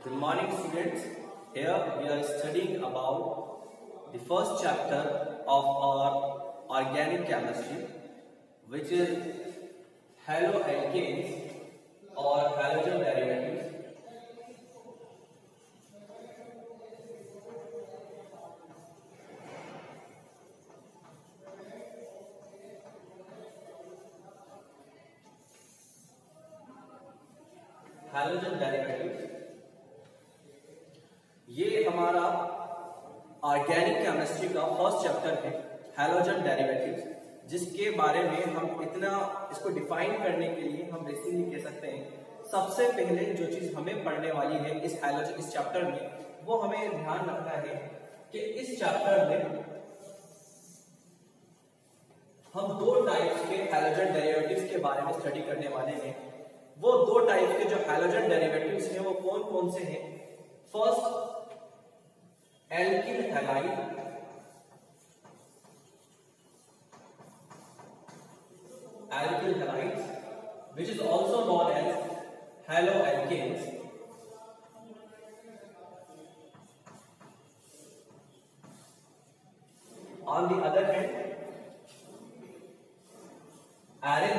Good morning, students. Here we are studying about the first chapter of our organic chemistry, which is haloalkanes or halogen derivatives. Halogen derivatives ये हमारा organic chemistry का first chapter है halogen derivatives, जिसके बारे में हम इतना इसको डिफाइन करने के लिए हम बेसिकली कह सकते हैं सबसे पहले जो चीज हमें पढ़ने वाली है इस चैप्टर में, वो हमें ध्यान रखना है कि इस चैप्टर में हम दो टाइप्स के हैलोजन डेरिवेटिव्स के बारे में स्टडी करने वाले हैं। वो दो टाइप के जो हैलोजन डेरिवेटिव्स हैं वो कौन कौन से हैं? First, alkyl halide, which is also known as haloalkanes. On the other hand, aryl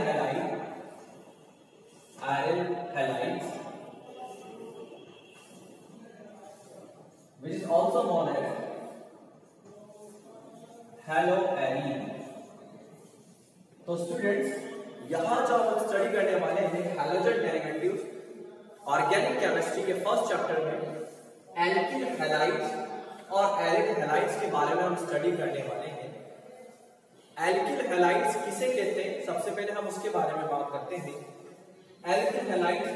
halides, which is also known as haloarine. तो स्टूडेंट्स, यहां जो हम स्टडी करने वाले हैं हैलोजन डेरिवेटिव्स ऑर्गेनिक केमिस्ट्री के फर्स्ट चैप्टर में एल्किल हैलाइड्स और एरिल हैलाइड्स के बारे में हम स्टडी करने वाले हैं। एल्किल हैलाइड्स किसे कहते हैं, सबसे पहले हम उसके बारे में बात करते हैं। Alkyl halides,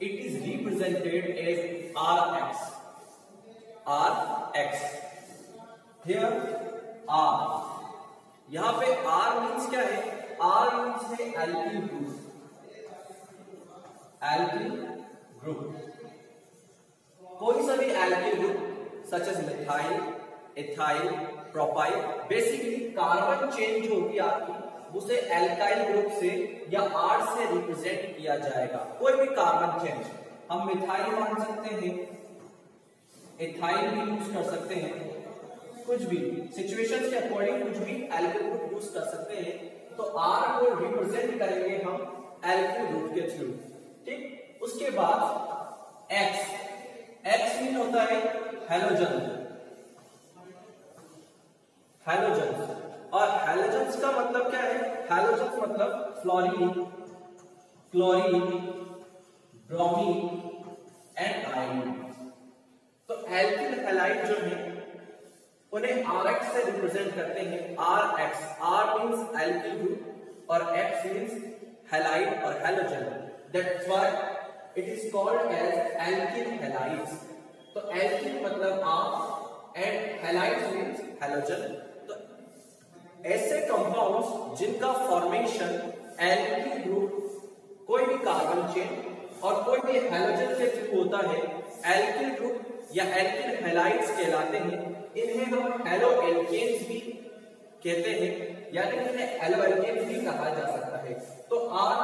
it is represented as Rx। Here R, यहां पे R मीन्स क्या है? R मीन्स है एल्किल ग्रुप। कोई सा भी alkyl group such as methyl, ethyl, propyl, basically carbon chain जो होगी आपकी उसे एल्काइल ग्रुप से या R से रिप्रेजेंट किया जाएगा। कोई भी कार्बन चेंज हम मिथाइल मान सकते हैं, इथाइल भी यूज कर सकते हैं, कुछ भी सिचुएशंस के अकॉर्डिंग कुछ भी एल्किल ग्रुप यूज कर सकते हैं। तो R को रिप्रेजेंट करेंगे हम एल्किल ग्रुप के थ्रू। ठीक, उसके बाद X मीन होता है हैलोजन। और हैलोजन्स का मतलब क्या है? हैलोजन्स मतलब fluorine, chlorine, bromine and iodine. तो एल्किल हैलाइड जो है उन्हें Rx से रिप्रेजेंट करते हैं। Rx, R means alkyl group और X मीन्स हैलाइड और halogen. That's why it is called as alkyl halides. तो एल्किल मतलब R and halides means halogen. तो ऐसे कंपाउंड्स जिनका फॉर्मेशन एल्किल ग्रुप, कोई भी कार्बन चेन और कोई भी हैलोजन के थ्रू होता है, एल्किल ग्रुप या एल्किल हैलाइड्स कहलाते हैं। इन्हें हम हैलोएल्केन्स भी कहते हैं, यानी इन्हें हैलोएल्केन्स भी कहा जा सकता है। तो R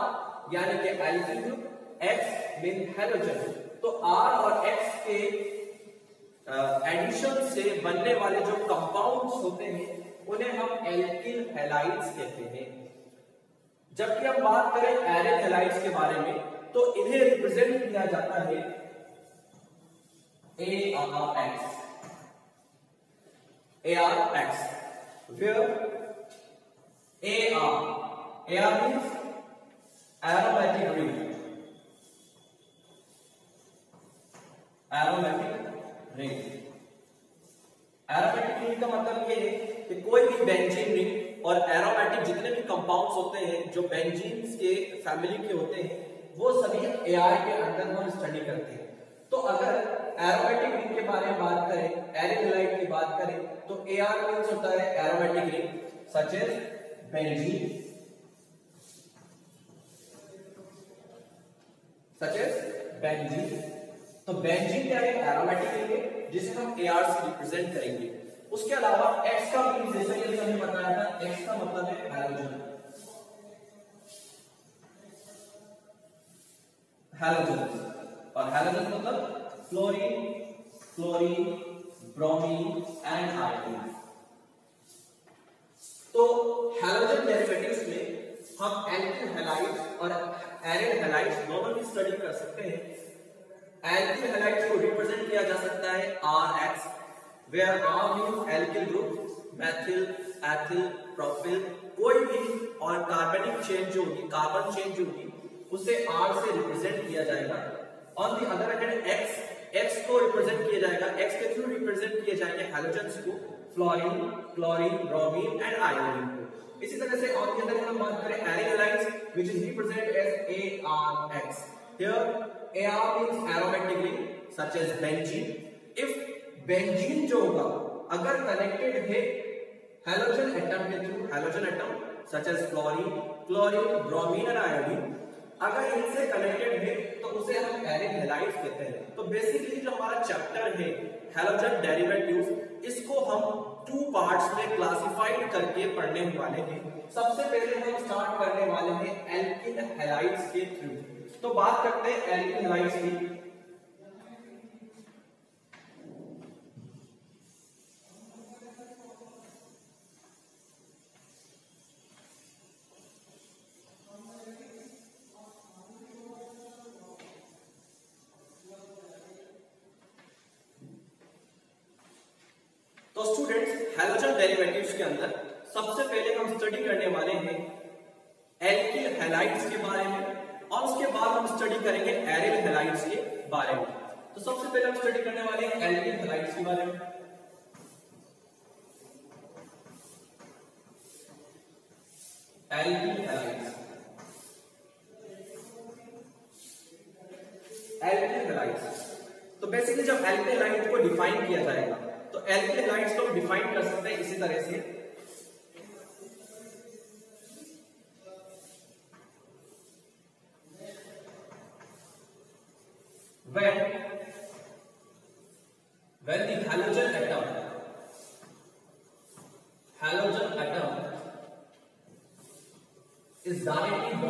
यानी कि alkyl group, X mean halogen. तो R और X के एडिशन से बनने वाले जो कंपाउंड्स होते हैं उन्हें हम एल्किल हैलाइड्स कहते हैं। जबकि हम बात करें एरिल हैलाइड्स के बारे में, तो इन्हें रिप्रेजेंट किया जाता है ARX, where AR means aromatic ring। Aromatic ring का मतलब ये है कि कोई भी बेंजीन रिंग और एरोमेटिक जितने भी कंपाउंड्स होते हैं जो बेंजीन्स के फैमिली के होते हैं, वो सभी AR के अंदर हम स्टडी करते हैं। तो अगर एरोमेटिक रिंग के बारे में बात करें, एरिल हैलाइड की बात करें, तो AR मींस होता है aromatic ring such as benzene, तो बेंजीन क्या है? एरोमेटिक रिंग है जिसे हम AR से रिप्रेजेंट करेंगे। उसके अलावा X का मीन्स जैसा कि हमने बताया था, X का मतलब है हैलोजन। और हैलोजन मतलब fluorine, chlorine, bromine and iodine. तो हैलोजन डेरिवेटिव्स में हम एल्किल हैलाइड्स और एरिड हैलाइड्स दोनों की स्टडी कर सकते हैं। एल्किल हैलाइड्स को रिप्रेजेंट किया जा सकता है RX, where R means alkyl group, methyl, ethyl, propyl, कोई भी और कार्बनिक चेन जो होगी, कार्बन चेन जो होगी, उसे R से रिप्रेजेंट किया जाएगा। On the other hand X को रिप्रेजेंट किया जाएगा, X के थ्रू रिप्रेजेंट किए जाएंगे हैलोजेंस को, fluorine, chlorine, bromine and iodine को। इसी तरह से ऑन द अदर हैंड हम बात करें aryl halides which is represented as ARX। Here AR means aromatic ring such as benzene. If benzene जो होगा अगर कनेक्टेड है हैलोजन एटम के through, halogen atom such as fluorine, chlorine, bromine और iodine, अगर इनसे कनेक्टेड है तो उसे हम एरिड हैलाइड्स कहते हैं। तो बेसिकली जो हमारा चैप्टर है हैलोजन डेरिवेटिव्स, इसको हम 2 पार्ट्स में क्लासिफाइड करके पढ़ने वाले हैं। सबसे पहले हम स्टार्ट करने वाले हैं एल्किल हैलाइड्स के थ्रू। तो बात करते हैं एल्किल हैलाइड्स की। तो स्टूडेंट्स हैलोजन डेरिवेटिव्स के अंदर सबसे पहले हम स्टडी करने वाले हैं एल्किल हैलाइड्स के बारे में और उसके बाद हम स्टडी करेंगे एरिड हैलाइड्स के बारे में। तो सबसे पहले हम स्टडी करने वाले हैं एल्किल हैलाइड्स के बारे में। एल्किल हैलाइड्स, एल्किल हैलाइड्स, तो बेसिकली जब एल्किल हैलाइड को डिफाइन किया जाएगा तो एल्किल हैलाइड्स को डिफाइन कर सकते हैं इसी तरह से। when the halogen atom is directly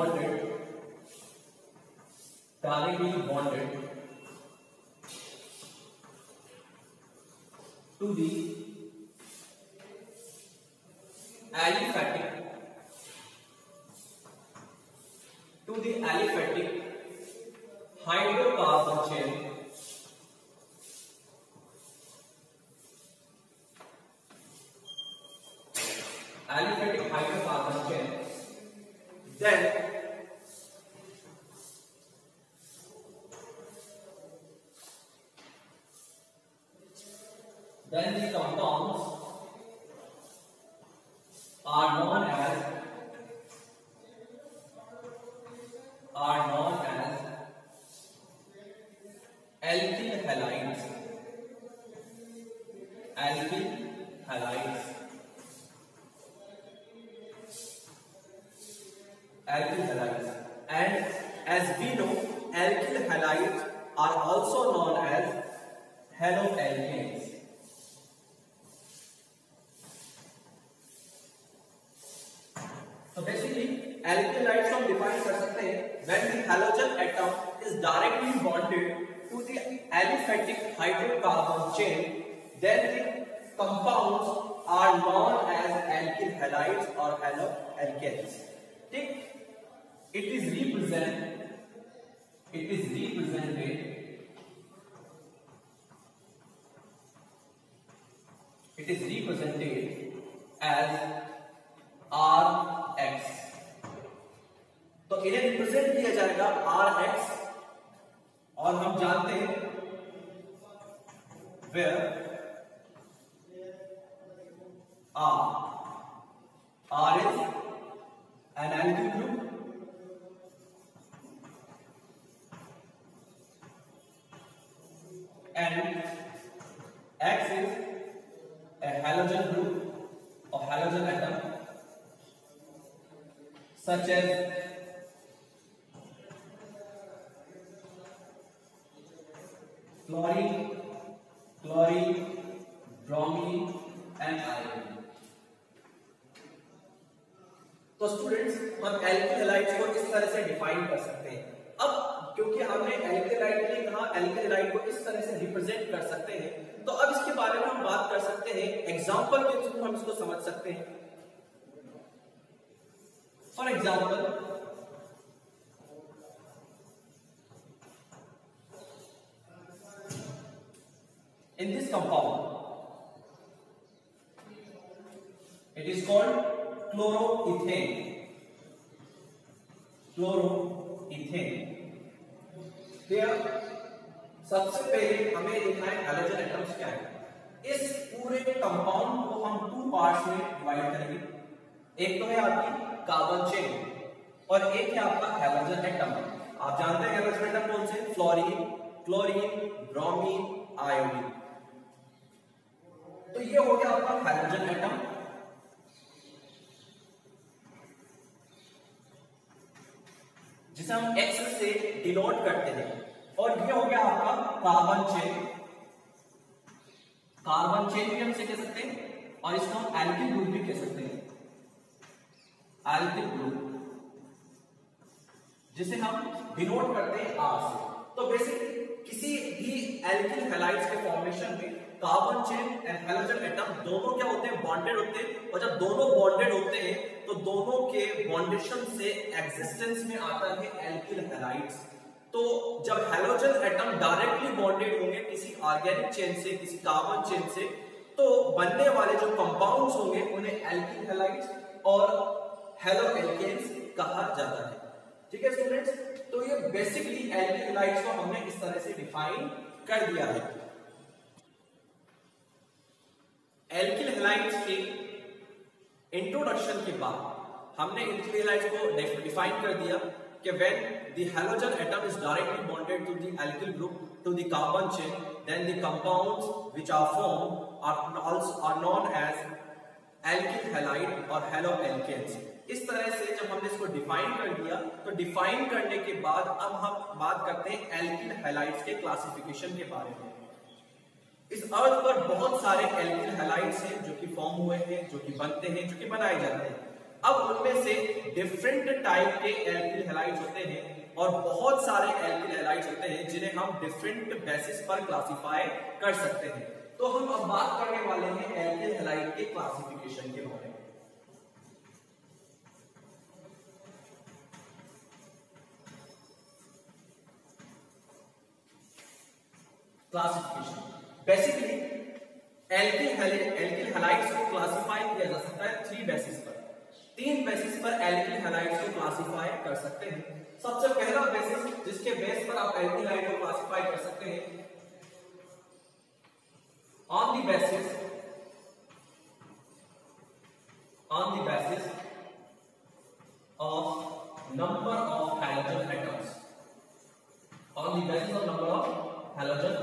bonded to the aliphatic hydrocarbon chain, then the compounds are known as alkyl halides, and as we know alkyl halides are also known as haloalkanes. So basically alkyl halides हम define कर सकते हैं when the halogen atom is directly bonded to the aliphatic hydrocarbon chain, then the compounds are known as alkyl halides or haloalkanes. ठीक, it is represented as RX। तो इन्हें represent किया जाएगा RX, और हम जानते हैं where R is an alkyl group, and X is a halogen group or halogen atom such as chlorine, bromine and iodine। तो स्टूडेंट्स हम एल्किल हैलाइड्स को इस तरह से डिफाइन कर सकते हैं। अब क्योंकि हमने एल्किल हैलाइड के लिए यहाँ एल्किल हैलाइड को इस तरह से रिप्रेजेंट कर सकते हैं। तो अब इसके बारे में हम बात कर सकते हैं, एग्जांपल के थ्रू हम इसको समझ सकते हैं। For example, in this compound it is called chloroethane. Here सबसे पहले हमें देखना है हैलोजन एटम्स क्या है। इस पूरे कंपाउंड को हम 2 पार्ट्स में डिवाइड करेंगे। एक तो है आपकी कार्बन चेन और एक है आपका हैलोजन एटम। आप जानते हैं हैलोजन एटम कौन से? Fluorine, chlorine, bromine, iodine. तो ये हो गया आपका हाइड्रोजन एटम। जिसे हम X से डिनोट करते हैं। और ये हो गया आपका कार्बन चेन। कार्बन चेन भी हम इसे कह सकते हैं और इसको हम एल्किल ग्रुप भी कह सकते हैं, एल्किल ग्रुप, जिसे हम डिनोट करते हैं R से। तो बेसिकली किसी भी एल्किल हैलाइड्स के फॉर्मेशन में carbon chain and halogen atom दोनों क्या होते हैं? बॉन्डेड होते हैं। और जब दोनों बॉन्डेड होते हैं तो दोनों के बॉन्डेशन से एग्जिस्टेंस में आता है एल्किल हैलाइड्स। तो जब हैलोजन एटम डायरेक्टली बॉन्डेड होंगे किसी ऑर्गेनिक चेन से, किसी कार्बन चेन से, तो बनने वाले जो कंपाउंड्स होंगे उन्हें एल्किल हैलाइड्स और हेलो एल्केन्स कहा जाता है। ठीक है स्टूडेंट्स, तो ये बेसिकली एल्किल हैलाइड्स को हमने इस तरह से डिफाइन कर दिया है। एल्किल हैलाइड्स के इंट्रोडक्शन के बाद हमने एल्किल हैलाइड्स को डिफाइन कर दिया कि when the halogen atom is directly bonded to the alkyl group to the carbon chain, then the compounds which are formed are known as alkyl halide और halo alkanes. इस तरह से जब हमने इसको डिफाइन कर दिया, तो डिफाइन करने के बाद अब हम बात करते हैं एल्किल हैलाइड्स के क्लासिफिकेशन के बारे में। इस अर्थ पर बहुत सारे एल्किल हैलाइड्स हैं जो कि फॉर्म हुए हैं, जो कि बनते हैं, जो कि बनाए जाते हैं। अब उनमें से डिफरेंट टाइप के एल्किल हैलाइड्स होते हैं और बहुत सारे एल्किल हैलाइड्स होते हैं जिन्हें हम डिफरेंट बेसिस पर क्लासिफाई कर सकते हैं। तो हम अब बात करने वाले हैं एल्किल हैलाइड के क्लासिफिकेशन के बारे में। क्लासिफिकेशन बेसिकली एल्किल हैलाइड्स को क्लासिफाई किया जा सकता है 3 बेसिस पर। 3 बेसिस पर एल्किल हैलाइड्स को क्लासिफाई कर सकते हैं। सबसे पहला बेसिस जिसके बेस पर आप एल्किल हैलाइड को क्लासिफाई कर सकते हैं, on the basis of number of halogen atoms, on the basis of number of halogen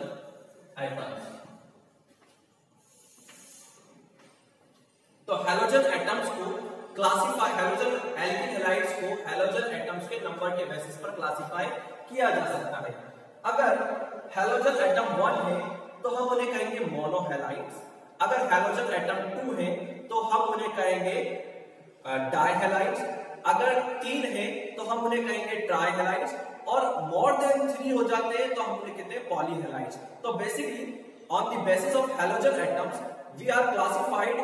atoms। तो हैलोजन एटम्स को क्लासिफाई, हैलोजन एल्किल हैलाइड्स को हैलोजन एटम्स के नंबर के बेसिस पर क्लासिफाई किया जा सकता है। अगर हैलोजन एटम 1 है तो हम उन्हें कहेंगे मोनोहैलाइड्स। अगर हैलोजन एटम 2 है तो हम उन्हें कहेंगे डाइहैलाइड्स। अगर 3 है तो हम उन्हें कहेंगे ट्राइहैलाइड्स और मोर देन 3 हो जाते हैं तो हम उन्हें कहते हैं पॉलीहैलाइड्स। तो basically on the basis of halogen atoms we are classified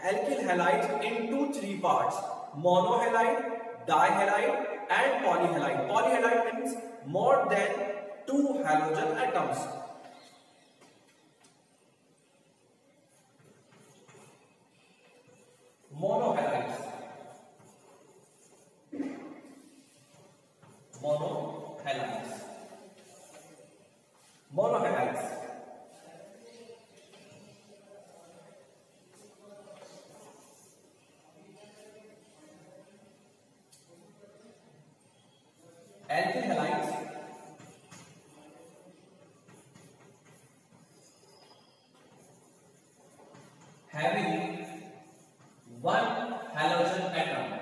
alkyl halides into 3 parts, monohalide, dihalide and polyhalide. Polyhalide means more than 2 halogen atoms. Monohalides, monohalides, monohalides alkyl halides having 1 halogen atom,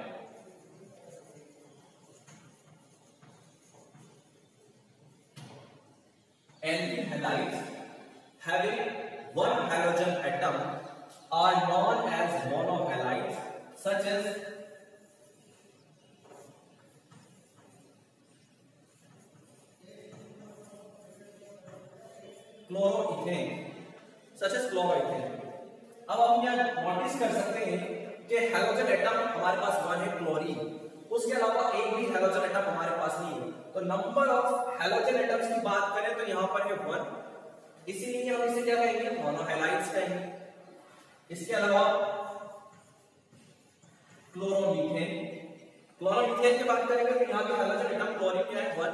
alkyl halides having 1 halogen atom are known as monohalides, such as chloroethane, such as chloroethane. अब हम यहाँ notice कर सकते हैं कि halogen atom हमारे पास 1 है chlorine, उसके अलावा एक भी हैलोजन एटम हमारे पास नहीं है। तो नंबर ऑफ हैलोजन एटम्स की बात करें तो यहाँ पर है 1, इसीलिए हम इसे क्या कहेंगे, मोनोहैलाइड्स कहेंगे। इसके अलावा क्लोरोमीथेन, क्लोरोमीथेन की बात करेंगे तो यहाँ पे हैलोजन एटम क्लोरीन क्या है 1,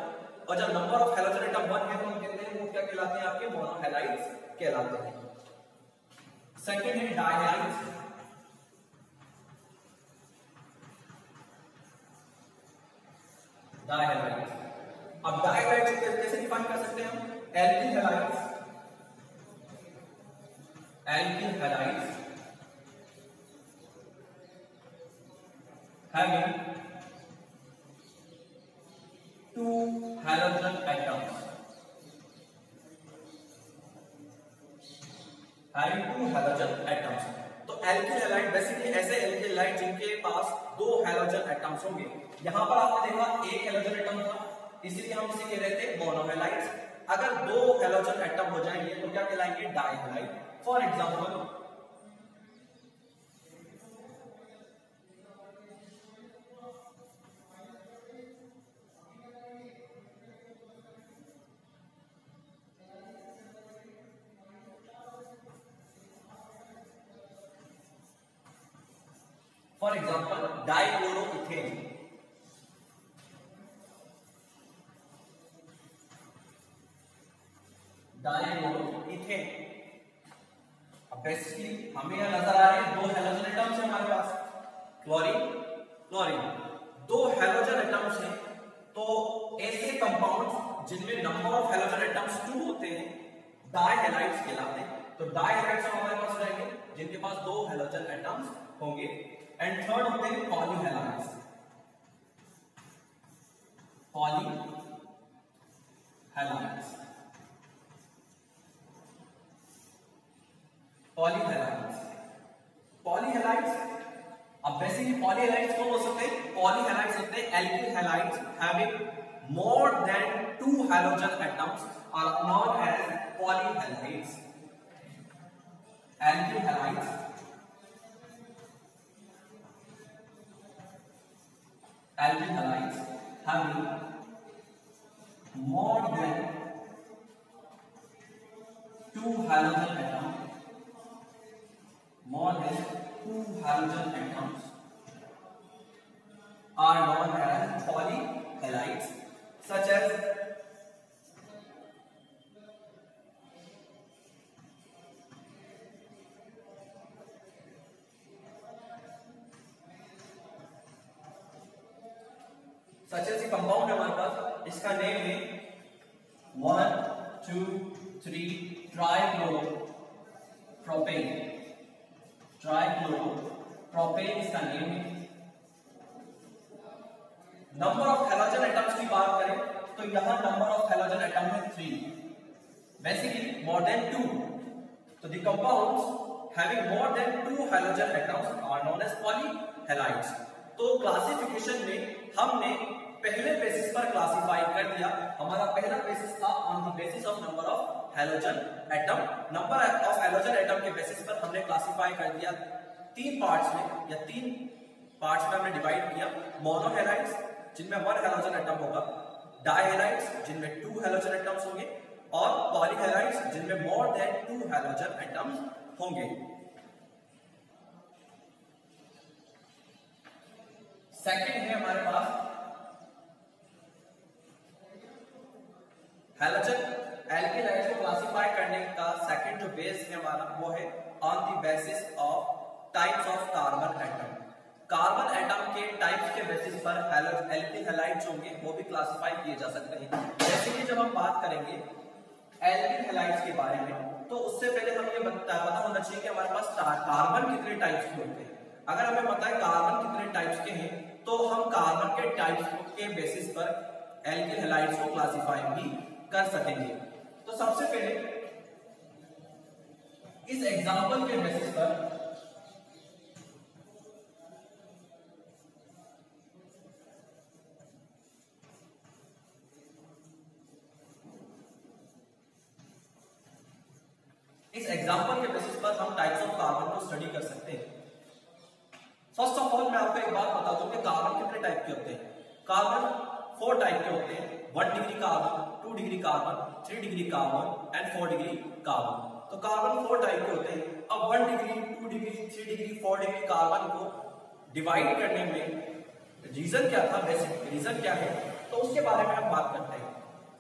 और जब नंबर ऑफ हैलोजन एटम 1 है तो हम कहते हैं वो क्या कहलाते हैं, आपके मोनोहैलाइड्स कहलाते हैं। सेकंड है डायहैलाइड्स, डायहैलाइड्स। अब डायहैलाइड्स कैसे डिफाइन कर सकते हैं हम, alkyl halides, alkyl halides having 2 halogen atoms, having 2 halogen atoms। तो एल्किल हैलाइड बेसिकली ऐसे एल्किल हैलाइड जिनके पास 2 हैलोजन एटम्स होंगे। यहां पर आपने देखा एक हैलोजन एटम था, इसीलिए हम इसे कह रहे थे मोनोहैलाइड्स। अगर 2 हैलोजन एटम हो जाएंगे तो क्या कहलाएंगे, dihalide. For example dichloroethane, dichloroethane. अब बेसिकली हमें यहां नजर आ रहे हैं 2 हैलोजन एटम्स है हमारे पास, क्लोरीन क्लोरीन, 2 हैलोजन एटम्स हैं। तो ऐसे कंपाउंड्स जिनमें नंबर ऑफ हैलोजन एटम्स 2 होते हैं डायहैलाइड्स कहलाते हैं। तो डायहैलाइड्स हमारे पास रहेंगे जिनके पास 2 हैलोजन एटम्स होंगे। एंड थर्ड होते हैं पॉलीहैलाइड्स, पॉलीहैलाइड्स, पॉलीहैलाइड्स, पॉलीहैलाइड्स। अब बेसिकली पॉलीहैलाइड्स कौन हो सकते हैं, पॉलीहैलाइड्स होते हैं alkyl halides having more than 2 halogen atoms are known as polyhalides. Alkyl halides alkyl halides having more than 2 halogen atoms, more than 2 halogen atoms are known as polyhalides, such as compound है हमारे पास, इसका name है 1 2 3 ट्राइक्लोरोप्रोपेन, ट्राइक्लोरोप्रोपेन इसका name है। Number of halogen atoms की बात करें तो यहां नंबर ऑफ हैलोजन एटम है 3, बेसिकली मोर देन 2। तो the compounds having more than 2 halogen atoms are known as polyhalides. तो क्लासिफिकेशन में हमने पहले बेसिस पर क्लासिफाई कर दिया। हमारा पहला बेसिस था on the basis of number of halogen atom. Number of halogen atom के बेसिस पर हमने क्लासिफाई कर दिया 3 पार्ट्स में, या 3 पार्ट्स में हमने डिवाइड किया। मोनोहैलाइड्स जिनमें 1 हैलोजन एटम होगा, डायहैलाइड्स जिनमें 2 हैलोजन एटम्स होंगे, और पॉलीहैलाइड्स जिनमें मोर देन 2 हैलोजन एटम्स होंगे। सेकंड है हमारे पास हैलोजन एल्किलाइड्स को क्लासिफाई करने का सेकंड जो बेस है हमारा वो है on the basis of types of carbon atom. Carbon atom के टाइप्स के बेसिस पर एल्किल हैलाइड्स होंगे वो भी क्लासिफाई किए जा सकते हैं। जैसे कि जब हम बात करेंगे एल्किल हैलाइड्स के बारे में तो उससे पहले हमें ये पता होना चाहिए कि हमारे पास कार्बन कितने टाइप्स के होते हैं। अगर हमें पता है कार्बन कितने टाइप्स के हैं तो हम कार्बन के टाइप्स के बेसिस पर एल्किल हैलाइड्स को क्लासिफाई भी कर सकेंगे। तो सबसे पहले इस एग्जांपल के बेसिस पर इस एग्जांपल के बेसिस पर हम टाइप्स ऑफ कार्बन को स्टडी कर सकते हैं। फर्स्ट ऑफ ऑल मैं आपको एक बात बता दूं कि कार्बन कितने टाइप के होते हैं। कार्बन 4 टाइप के होते हैं, 1 degree carbon, 2 degree carbon, 3 degree carbon and 4 degree carbon. तो कार्बन 4 टाइप के होते हैं। अब 1 degree, 2 degree, 3 degree, 4 degree carbon को डिवाइड करने में रीजन क्या था, बेसिक रीजन क्या है, तो उसके बारे में हम बात करते हैं।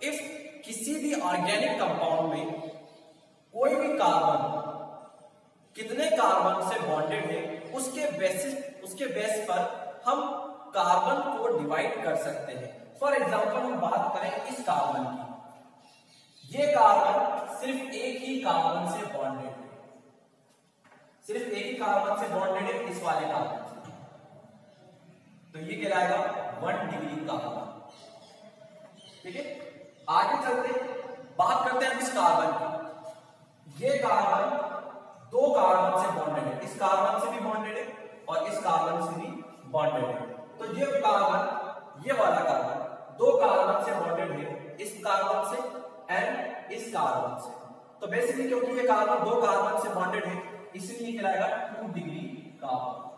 इफ किसी भी ऑर्गेनिक कंपाउंड में कोई भी कार्बन कितने कार्बन से बॉन्डेड है, उसके बेस पर हम कार्बन को डिवाइड कर सकते हैं। फॉर एग्जांपल हम बात करें इस कार्बन की, ये कार्बन सिर्फ एक ही कार्बन से बॉन्डेड है, सिर्फ एक ही कार्बन से बॉन्डेड है, इस वाले कार्बन से, तो ये कहलाएगा 1 डिग्री कार्बन। ठीक है, आगे चलते बात करते हैं इस कार्बन की। ये कार्बन 2 कार्बन से बॉन्डेड है, इस कार्बन से भी बॉन्डेड है और इस कार्बन से भी बॉन्डेड है। तो ये कार्बन, ये वाला कार्बन 2 कार्बन से बॉन्डेड है, इस कार्बन से एंड इस कार्बन से। तो बेसिकली क्योंकि ये कार्बन 2 कार्बन से बॉन्डेड है, इसलिए कहलाएगा 2 डिग्री कार्बन।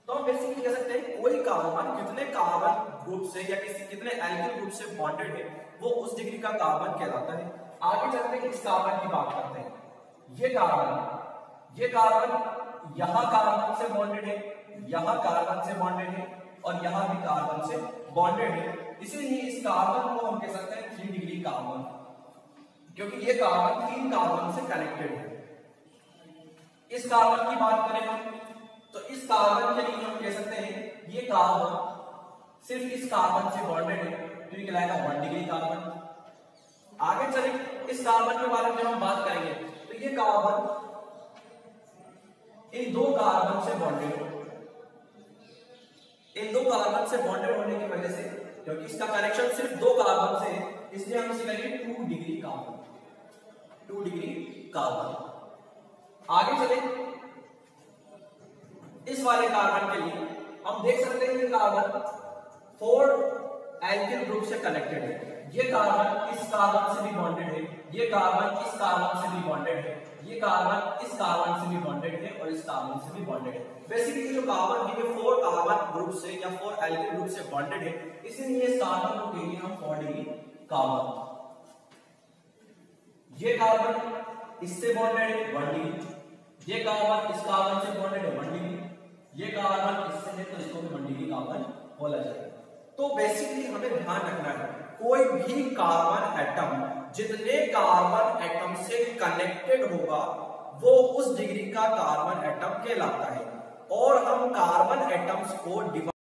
तो हम बेसिकली कह सकते हैं कोई कार्बन कितने कार्बन ग्रुप से या कितने एल्किल ग्रुप से बॉन्डेड है, वो उस डिग्री का कार्बन कहलाता है। आगे चलते हैं इस कार्बन की बात करते हैं। ये कार्बन यहां कार्बन से बॉन्डेड है, यहां कार्बन से बॉन्डेड है और यहां भी कार्बन से बॉन्डेड है, इसीलिए इस कार्बन को हम कह सकते हैं 3 डिग्री कार्बन, क्योंकि ये कार्बन 3 कार्बन से कनेक्टेड है। इस कार्बन की बात करें हम, तो इस कार्बन के लिए हम कह सकते हैं ये कार्बन सिर्फ इस कार्बन से बॉन्डेड है, तो ये कहलाएगा 1 डिग्री कार्बन। आगे चले इस कार्बन के बारे में जब हम बात करेंगे, तो ये कार्बन इन 2 कार्बन से बॉन्डेड है, इन 2 कार्बन से बॉन्डेड होने की वजह से, क्योंकि इसका कनेक्शन सिर्फ 2 कार्बन से है, इसलिए हम इसे करेंगे 2 डिग्री कार्बन, 2 डिग्री कार्बन। आगे चले इस वाले कार्बन के लिए हम देख सकते हैं कि कार्बन 4 एल्किल ग्रुप से कनेक्टेड है। ये कार्बन इस कार्बन से भी बॉन्डेड है, ये कार्बन इस कार्बन से भी बॉन्डेड है, ये कार्बन इस कार्बन से भी बॉन्डेड है और इस कार्बन से भी बॉन्डेड है। बेसिकली जो कार्बन है ये 4 कार्बन ग्रुप से या 4 एल्किल ग्रुप से बॉन्डेड है, इसीलिए इस कार्बन को कहेंगे हम 4 डिग्री कार्बन। ये कार्बन इससे बॉन्डेड है 1 डिग्री, ये कार्बन इस कार्बन से बॉन्डेड है 1 डिग्री, ये कार्बन इससे है तो इसको भी 1 डिग्री कार्बन बोला जाएगा। तो बेसिकली हमें ध्यान रखना है कोई भी कार्बन एटम जितने कार्बन एटम से कनेक्टेड होगा वो उस डिग्री का कार्बन एटम कहलाता है। और हम कार्बन एटम्स को